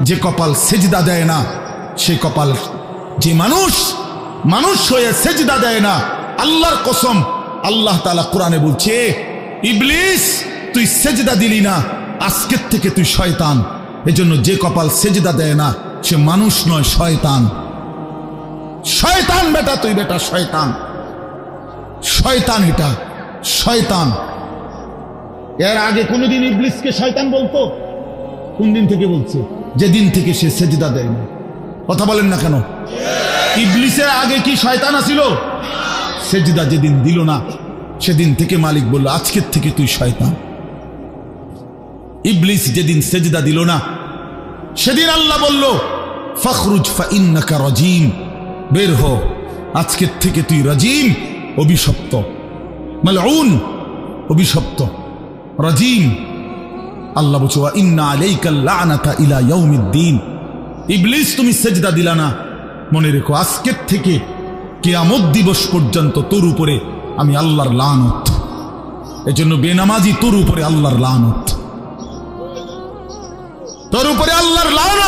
যে কপাল সেজদা দেয় না, সে কপাল, যে মানুষ হয়ে সেজদা দেয় না, আল্লাহর কসম, আল্লাহ তাআলা কোরআনে বলছে, ইবলিস তুই সেজদা দিলি না, আজকের থেকে তুই শয়তান। এজন্য যে কপাল সেজদা দেয় না সে মানুষ নয়, শয়তান। শয়তান বেটা, তুই বেটা শয়তান, শয়তান, এটা শয়তান। এর আগে কোনদিন ইবলিসকে শয়তান বলতো? কোন দিন থেকে বলছে? যেদিন থেকে সে সেজদা দেয় না। কথা বলেন না কেন? ইবলিসের আগে কি শয়তান আছিল? সেজদা যেদিন দিল না সেদিন থেকে মালিক বলল, আজকের থেকে তুই শয়তান। ইবলিস যেদিন সেজদা দিল না সেদিন আল্লাহ বলল, ফখরুজ ফাইন্নাকা রাজিম, বের হ, আজকের থেকে তুই রাজিম, অভিশপ্ত, মালউন, অভিশপ্ত, রাজিম। আল্লাহ বলছে, ওয়া ইন্না আলাইকাল লানাতা ইলা ইয়াউমিদ্দিন। ইবলিস তুমি সেজদা দিলা না, মনে রেখো আজকের থেকে কিয়ামত দিবস পর্যন্ত তোর উপরে আমি আল্লাহর লানত। এজন্য বেনামাজি তোর উপরে আল্লাহর লানত, তোর উপরে আল্লাহর লানত।